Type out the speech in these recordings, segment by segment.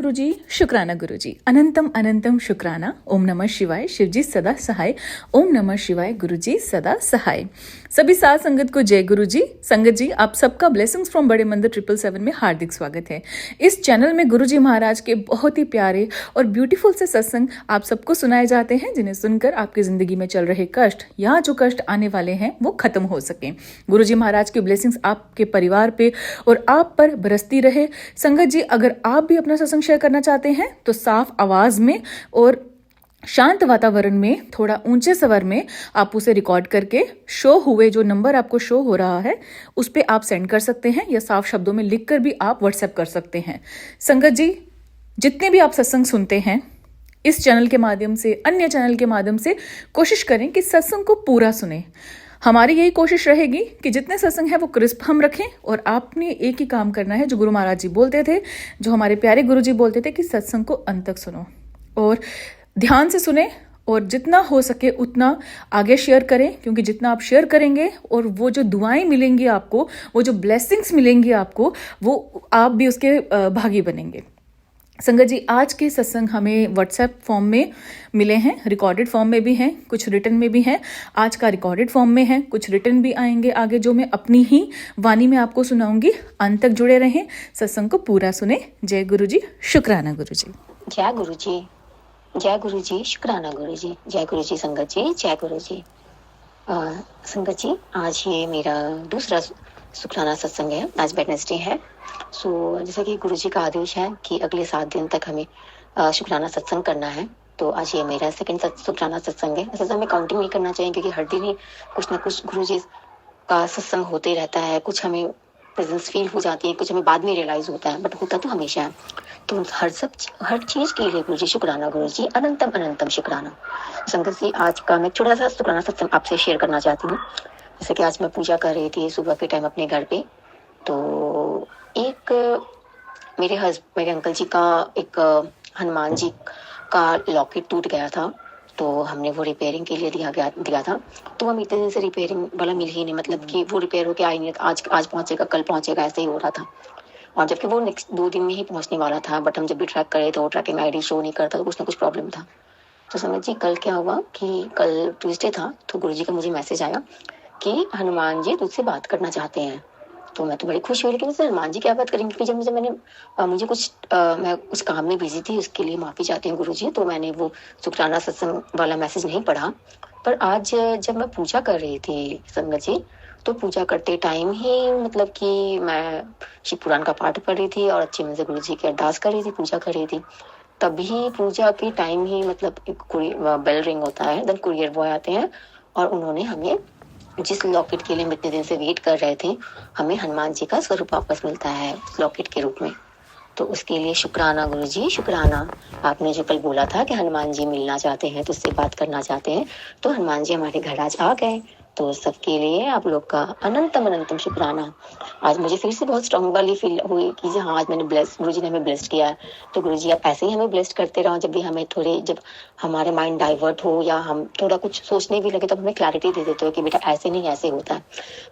गुरुजी, शुक्राना गुरुजी, अनंतम अनंतम शुक्राना। ओम नमः शिवाय, शिवजी सदा सहाय। ओम नमः शिवाय, गुरुजी सदा सहाय। सभी साथ संगत को जय गुरुजी। संगत जी, आप सबका ब्लेसिंग्स फ्रॉम बड़े मंदिर 777 में हार्दिक स्वागत है। इस चैनल में गुरुजी महाराज के बहुत ही प्यारे और ब्यूटीफुल से सत्संग आप सबको सुनाए जाते हैं, जिन्हें सुनकर आपकी जिंदगी में चल रहे कष्ट या जो कष्ट आने वाले हैं वो खत्म हो सके। गुरुजी महाराज की ब्लेसिंग्स आपके परिवार पे और आप पर बरसती रहे। संगत जी, अगर आप भी अपना सत्संग शेयर करना चाहते हैं तो साफ आवाज में और शांत वातावरण में थोड़ा ऊंचे स्वर में आप उसे रिकॉर्ड करके शो हुए जो नंबर आपको शो हो रहा है उस पे आप सेंड कर सकते हैं, या साफ शब्दों में लिखकर भी आप व्हाट्सएप कर सकते हैं। संगत जी, जितने भी आप सत्संग सुनते हैं इस चैनल के माध्यम से, अन्य चैनल के माध्यम से, कोशिश करें कि सत्संग को पूरा सुने। हमारी यही कोशिश रहेगी कि जितने सत्संग है वो क्रिस्प हम रखें, और आपने एक ही काम करना है जो गुरु महाराज जी बोलते थे, जो हमारे प्यारे गुरु जी बोलते थे कि सत्संग को अंत तक सुनो और ध्यान से सुने, और जितना हो सके उतना आगे शेयर करें, क्योंकि जितना आप शेयर करेंगे और वो जो दुआएं मिलेंगी आपको, वो जो ब्लेसिंग्स मिलेंगी आपको, वो आप भी उसके भागी बनेंगे। संगत जी, आज के सत्संग हमें व्हाट्सएप फॉर्म में मिले हैं, रिकॉर्डेड फॉर्म में भी हैं, कुछ रिटन में भी हैं। आज का रिकॉर्डेड फॉर्म में है, कुछ रिटन भी आएंगे आगे, जो मैं अपनी ही वाणी में आपको सुनाऊंगी। अंत तक जुड़े रहें, सत्संग को पूरा सुने। जय गुरु जी, शुक्राना गुरु जी। जय गुरु जी, जय गुरु जी, शुक्राना गुरु जी। जय गुरु जी संगत जी, जय गुरु जी। संगत जी, आज ये मेरा दूसरा शुक्राना सत्संग है। आज वेडनेसडे है। सो जैसा कि गुरु जी का आदेश है कि अगले 7 दिन तक हमें शुक्राना सत्संग करना है, तो आज ये मेरा सेकंड शुक्राना सत्संग है। ऐसा हमें काउंटिंग नहीं करना चाहिए, क्योंकि हर दिन ही कुछ ना कुछ गुरु जी का सत्संग होते रहता है। कुछ हमें प्रेजेंस फील हो जाती है, कुछ हमें बाद में रियलाइज होता है, बट होता तो हमेशा है। तो हर चीज के लिए गुरु जी शुक्राना, गुरु जी अनंतम अनंतम शुक्राना। संगत जी, आज का मैं छोटा सा शुक्राना सत्संग आपसे शेयर करना चाहती हूँ। जैसे कि आज मैं पूजा कर रही थी सुबह के टाइम अपने घर पे, तो एक मेरे अंकल जी का एक हनुमान जी का लॉकेट टूट गया था, तो हमने वो रिपेयरिंग के लिए दिया था। तो हम इतने दिन से रिपेयरिंग वाला मिल ही नहीं, मतलब कि वो रिपेयर होके आई नहीं, आज पहुंचेगा, कल पहुंचेगा, ऐसे ही हो रहा था। और जबकि वो नेक्स्ट 2 दिन में ही पहुंचने वाला था, बट हम जब भी ट्रैक करे तो ट्रैकिंग आईडी शो नहीं करता, तो कुछ ना कुछ प्रॉब्लम था। तो समझ जी, कल क्या हुआ कि कल ट्यूसडे था, तो गुरुजी का मुझे मैसेज आया कि हनुमान जी तुझसे बात करना चाहते हैं। तो मैं तो बड़ी खुश हुई, लेकिन हनुमान जी क्या बात करेंगे, क्योंकि मैं उस काम में बिजी थी, उसके लिए माफी चाहती हूँ गुरुजी। तो मैंने वो शुक्राना सत्संग वाला मैसेज नहीं पढ़ा। पर आज जब मैं पूजा कर रही थी संगत जी, तो पूजा करते टाइम ही मतलब कि मैं शिव पुराण का पाठ पढ़ रही थी और अच्छे मन से गुरु जी की अरदास कर रही थी, पूजा कर रही थी। तभी पूजा के टाइम ही मतलब एक बेल रिंग होता है, देन कुरियर बॉय आते हैं और उन्होंने हमें, जिस लॉकेट के लिए हम इतने दिन से वेट कर रहे थे, हमें हनुमान जी का स्वरूप वापस मिलता है लॉकेट के रूप में। तो उसके लिए शुक्राना गुरुजी, शुक्राना। आपने जो कल बोला था कि हनुमान जी मिलना चाहते हैं, तो उससे बात करना चाहते हैं, तो हनुमान जी हमारे घर आज आ गए। तो सबके लिए आप लोग का अनंतम अनंतम शुक्राना। आज मुझे फिर से बहुत स्ट्रांग वाली फील हुई कि हाँ, आज मैंने गुरुजी ने हमें ब्लेस्ड किया है। तो गुरुजी आप ऐसे ही हमें ब्लेस्ड करते रहो, जब भी हमें जब हमारे माइंड डाइवर्ट हो या हम थोड़ा कुछ सोचने भी लगे, तो हमें क्लैरिटी दे देते हो कि बेटा ऐसे नहीं, ऐसे होता है।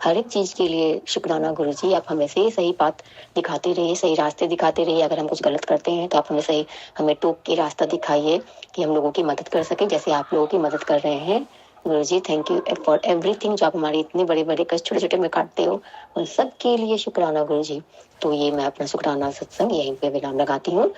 हर एक चीज के लिए शुक्राना गुरुजी। आप हमें सही बात दिखाते रहिए, सही रास्ते दिखाते रहिए। अगर हम कुछ गलत करते हैं तो आप हमें टोक के रास्ता दिखाइए कि हम लोगों की मदद कर सके, जैसे आप लोगों की मदद कर रहे हैं। गुरुजी, थैंक यू फॉर एवरीथिंग, जो आप हमारे इतने बड़े बड़े कष्ट छोटे छोटे में काटते हो, उन सब के लिए शुक्राना गुरुजी। तो ये मैं अपना शुक्राना सत्संग यहीं पे विराम लगाती हूँ।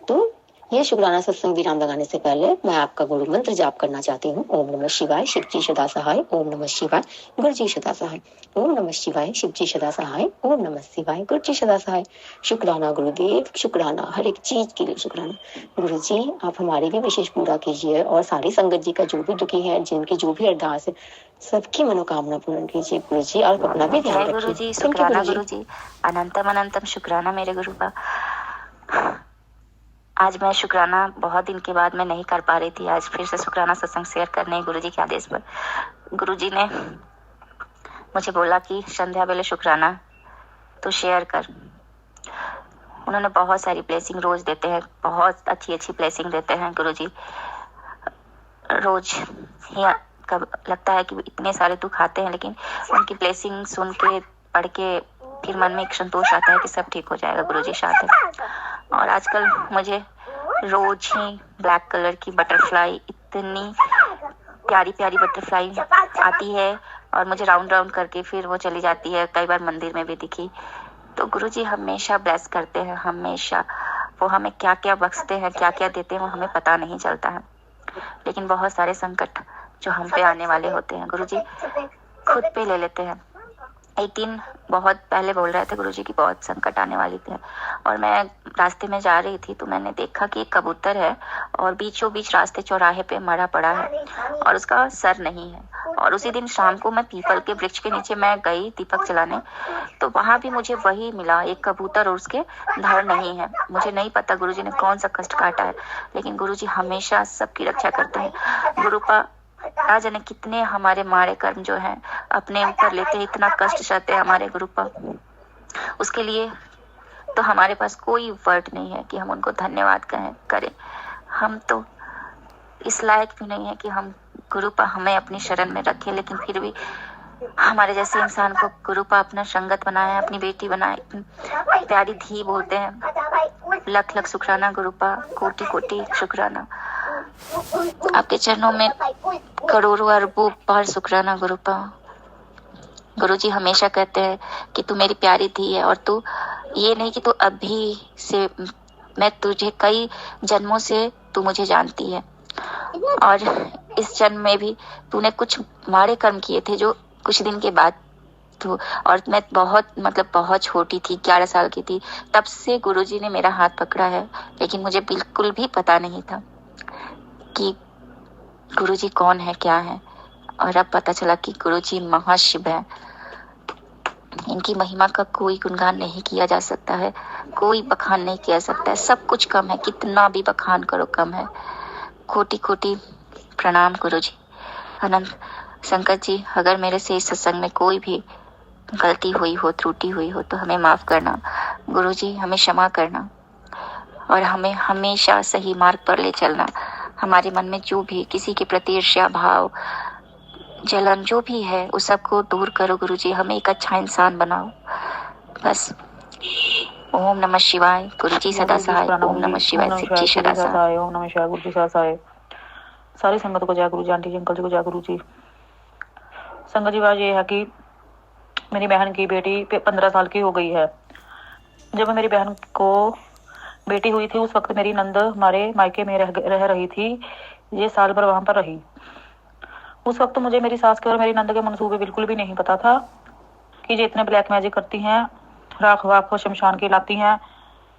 तो ये शुक्राना सत्संग विराम लगाने से पहले मैं आपका गुरु मंत्र जाप करना चाहती हूँ। ओम नमः शिवाय, शिवजी सदा सहाय। ओम नमः शिवाय, गुरुजी सदा सहाय। ओम नमः शिवाय, शिवजी सदा सहाय। ओम नमः शिवाय, गुरुजी सदा सहाय। शुक्राना गुरुदेव, शुक्राना, हर एक चीज के लिए शुक्राना। गुरुजी, आप हमारी भी विशेष पूरा कीजिए, और सारी संगत जी का जो भी दुखी है, जिनकी जो भी अरदास है, सबकी मनोकामना पूर्ण कीजिए गुरुजी, और अपना भी ध्यान रखिए। गुरुजी, शुक्राना गुरुजी, अनंतम अनंतम शुक्राना मेरे गुरु का। आज मैं शुक्राना बहुत दिन के बाद मैं नहीं कर पा रही थी, आज फिर से शुक्राना सत्संग शेयर करने गुरुजी के आदेश पर। गुरुजी ने मुझे बोला कि संध्या वेले शुक्राना तो शेयर कर। उन्होंने बहुत सारी ब्लेसिंग रोज देते हैं, बहुत अच्छी अच्छी ब्लेसिंग देते हैं गुरुजी। रोज ही कब लगता है कि इतने सारे दुख आते हैं, लेकिन उनकी ब्लेसिंग सुन के, पढ़ के, फिर मन में एक संतोष आता है कि सब ठीक हो जाएगा, गुरुजी साथ है। और आजकल मुझे रोज ही ब्लैक कलर की बटरफ्लाई, इतनी प्यारी प्यारी बटरफ्लाई आती है और मुझे राउंड राउंड करके फिर वो चली जाती है। कई बार मंदिर में भी दिखी। तो गुरुजी हमेशा ब्लेस करते हैं, हमेशा। वो हमें क्या क्या बख्शते हैं, क्या क्या देते हैं, वो हमें पता नहीं चलता है। लेकिन बहुत सारे संकट जो हम पे आने वाले होते हैं, गुरुजी खुद पे ले लेते हैं। एक दिन बहुत पहले बोल रहे थे गुरुजी की बहुत संकट आने वाली थी, और मैं रास्ते में जा रही थी तो मैंने देखा कि एक कबूतर है और बीचों बीच रास्ते चौराहे पे मरा पड़ा है और उसका सर नहीं है। और उसी दिन शाम को मैं पीपल के वृक्ष के नीचे मैं गई दीपक जलाने, तो वहां भी मुझे वही मिला, एक कबूतर और उसके धड़ नहीं है। मुझे नहीं पता गुरुजी ने कौन सा कष्ट काटा है, लेकिन गुरुजी हमेशा सबकी रक्षा करते हैं। गुरुपा ना जाने कितने हमारे माड़े कर्म जो हैं अपने ऊपर लेते हैं, इतना कष्ट सहते हैं हमारे गुरुपा। उसके लिए तो हमारे पास कोई वर्ड नहीं है कि हम उनको धन्यवाद करें। हम तो इस लायक भी नहीं है कि हम गुरुपा हमें अपनी शरण में रखे, लेकिन फिर भी हमारे जैसे इंसान को गुरुपा अपना संगत बनाया, अपनी बेटी बनाए, प्यारी धी बोलते हैं। लख लख शुक्राना गुरुपा, कोटि कोटि शुक्राना। आपके चरणों में करोड़ों अरबों बार शुक्राना गुरुपा। गुरुजी हमेशा कहते हैं कि तू मेरी प्यारी धी है, और तू ये नहीं कि तू अभी से, मैं तुझे कई जन्मों से तू मुझे जानती है, और इस जन्म में भी तूने कुछ माड़े कर्म किए थे जो कुछ दिन के बाद तू, और मैं बहुत छोटी थी, 11 साल की थी, तब से गुरुजी ने मेरा हाथ पकड़ा है। लेकिन मुझे बिल्कुल भी पता नहीं था कि गुरुजी कौन है, क्या है, और अब पता चला कि गुरुजी महाशिव है। इनकी महिमा का कोई गुणगान नहीं किया जा सकता है, कोई बखान नहीं किया सकता है। सब कुछ कम है, कितना भी बखान करो कम है। कोटि कोटि प्रणाम गुरुजी। अनंत शंकर जी, अगर मेरे से इस सत्संग में कोई भी गलती हुई हो, त्रुटि हुई हो, तो हमें माफ करना गुरुजी, हमें क्षमा करना, और हमें हमेशा सही मार्ग पर ले चलना। हमारे मन में जो भी किसी के प्रति ईर्ष्या भाव, जलन जो भी है, उस सबको दूर करो गुरुजी, हमें एक अच्छा इंसान बनाओ। बस ओम नमः शिवाय। गुरुजी सदा सहाय। ओम नमः शिवाय। शिवजी सदा सहाय। ओम नमः शिवाय। गुरुजी सदा सहाय। सारी संगत को जय गुरुजी, आंटी जी अंकल जी को जय गुरुजी। संगत जी, बात ये है कि मेरी बहन की बेटी 15 साल की हो गई है। जब मेरी बहन को बेटी हुई थी, उस वक्त मेरी नंद हमारे मायके में रह रही थी। ये साल भर वहां पर रही। उस वक्त मुझे मेरी सास के और मेरी नंद के मंसूबे बिल्कुल भी नहीं पता था कि ये इतने ब्लैक मैजिक करती हैं, राख वाख को शमशान की लाती हैं,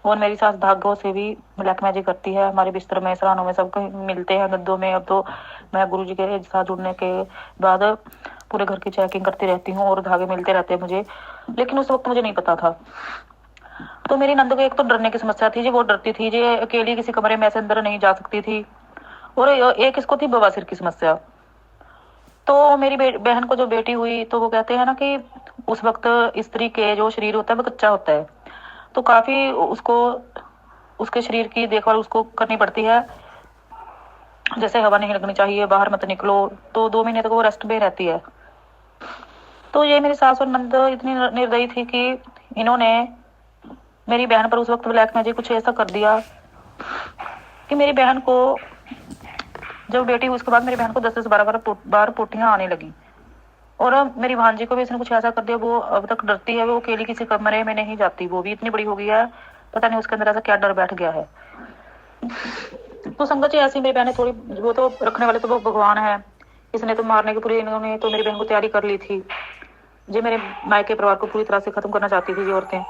और मेरी सास धागों से भी ब्लैक मैजिक करती है। हमारे बिस्तर में, सरानों में, सब मिलते हैं, गद्दों में। अब तो मैं गुरुजी के साथ जुड़ने के बाद पूरे घर की चेकिंग करती रहती हूँ और धागे मिलते रहते हैं मुझे, लेकिन उस वक्त मुझे नहीं पता था। तो मेरी नंद को एक तो डरने की समस्या थी, जी वो डरती थी, जी अकेली किसी कमरे में ऐसे अंदर नहीं जा सकती थी, और एक इसको थी बवासीर की समस्या। तो मेरी बहन को जो बेटी हुई, तो वो कहते हैं ना कि उस वक्त स्त्री के जो शरीर होता है वो कच्चा होता है, तो काफी उसको उसके शरीर की देखभाल उसको करनी पड़ती है। जैसे हवा नहीं लगनी चाहिए, बाहर मत निकलो, तो 2 महीने तक वो रेस्ट में रहती है। तो ये मेरी सास और नंद इतनी निर्दयी थी कि इन्होंने मेरी बहन पर उस वक्त ब्लैक मैजिक कुछ ऐसा कर दिया कि मेरी बहन को, जब बेटी हुई उसके बाद मेरी बहन को 10 से 12 बार पोटियां आने लगी। और मेरी भांजी को भी इसने कुछ ऐसा कर दिया, वो अब तक डरती है, वो अकेली किसी कमरे में नहीं जाती। वो भी इतनी बड़ी हो गई है, पता नहीं उसके अंदर ऐसा क्या डर बैठ गया है। तो संगत जी, ऐसी मेरी बहन थोड़ी, वो तो रखने वाले तो वो भगवान है, इसने तो मारने की पूरी, इन्होंने तो मेरी बहन को तैयारी कर ली थी। जो मेरे मायके परिवार को पूरी तरह से खत्म करना चाहती थी ये औरतें।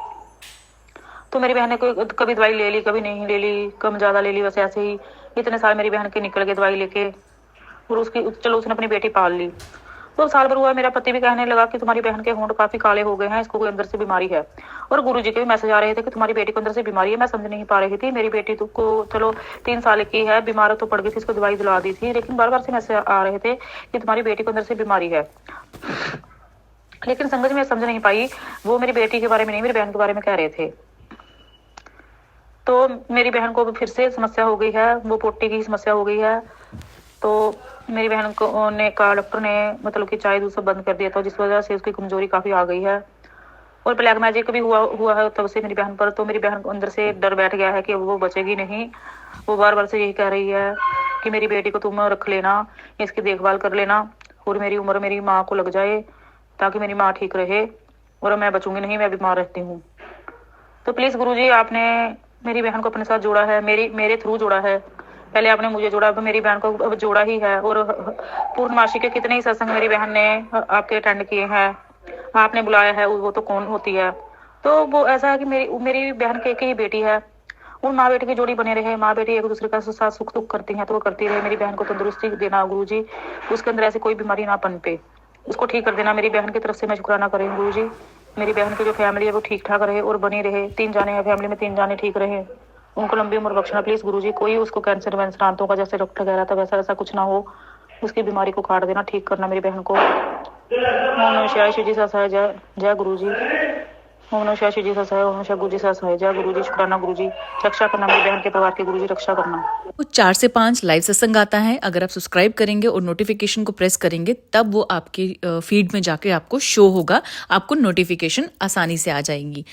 तो मेरी बहन ने कभी दवाई ले ली, कभी नहीं ले ली, कम ज्यादा ले ली, बस ऐसे ही इतने साल मेरी बहन के निकल गए दवाई लेके। और उसकी, चलो उसने अपनी बेटी पाल ली। तो साल भर हुआ, मेरा पति भी कहने लगा कि तुम्हारी बहन के होंठ काफी काले हो गए हैं, इसको कोई अंदर से बीमारी है। और गुरुजी के भी मैसेज आ रहे थे कि तुम्हारी बेटी को अंदर से बीमारी है। मैं समझ नहीं पा रही थी। मेरी बेटी को चलो 3 साल की है, बीमार तो पड़ गई थी, इसको दवाई दिला दी थी, लेकिन बार बार से मैसेज आ रहे थे कि तुम्हारी बेटी को अंदर से बीमारी है। लेकिन संगत जी, मैं समझ नहीं पाई, वो मेरी बेटी के बारे में नहीं, मेरी बहन के बारे में कह रहे थे। तो मेरी बहन को फिर से समस्या हो गई है, वो पोटी की समस्या हो गई है। तो मेरी बहन को डॉक्टर ने मतलब कि चाय दूध सब बंद कर दिया था, जिस वजह से उसकी कमजोरी काफी आ गई है। और ब्लैक मैजिक भी हुआ है तब से मेरी बहन पर। तो मेरी बहन को अंदर से डर बैठ गया है कि वो बचेगी नहीं। वो बार बार से यही कह रही है कि मेरी बेटी को तुम रख लेना, इसकी देखभाल कर लेना, और मेरी उम्र मेरी माँ को लग जाए ताकि मेरी माँ ठीक रहे और मैं बचूंगी नहीं, मैं बीमार रहती हूँ। तो प्लीज गुरुजी, आपने मेरी बहन को अपने साथ जोड़ा है, मेरे थ्रू जोड़ा है। पहले आपने मुझे जोड़ा, अब मेरी बहन को अब जोड़ा ही है। और पूर्णमासी के कितने ही सत्संग मेरी बहन ने आपके अटेंड किए हैं, आपने बुलाया है, वो तो कौन होती है। तो वो ऐसा है कि मेरी बहन की एक ही बेटी है, और माँ बेटी की जोड़ी बने रहे, माँ बेटी एक दूसरे का साथ सुख दुख करती हैं तो वो करती रहे। मेरी बहन को तंदुरुस्ती देना गुरुजी, उसके अंदर ऐसी कोई बीमारी ना पनपे, उसको ठीक कर देना। मेरी बहन की तरफ से मैं शुक्राना करें गुरुजी। मेरी बहन की जो फैमिली है वो ठीक ठाक रहे और बनी रहे। 3 जाने हैं फैमिली में, 3 जाने ठीक रहे, उनको लंबी उम्र बख्शना प्लीज गुरुजी। कोई उसको कैंसर वैंसर आंतों का जैसे डॉक्टर कह रहा था वैसा ऐसा कुछ ना हो, उसकी बीमारी को काट देना, ठीक करना मेरी बहन को। ओम नमः शिवाय, शिव जी सहाय, जय गुरुजी। ओम नमः शिवाय, शिव जी सहाय, ओम नमः शिवाय, गुरु जी सहाय, जय गुरुजी। शुक्राना गुरुजी, रक्षा करना मेरी बहन के परिवार के गुरुजी, रक्षा करना। वो 4 से 5 लाइव सत्संग आता है। अगर आप सब्सक्राइब करेंगे और नोटिफिकेशन को प्रेस करेंगे तब वो आपकी फीड में जाके आपको शो होगा, आपको नोटिफिकेशन आसानी से आ जाएंगी।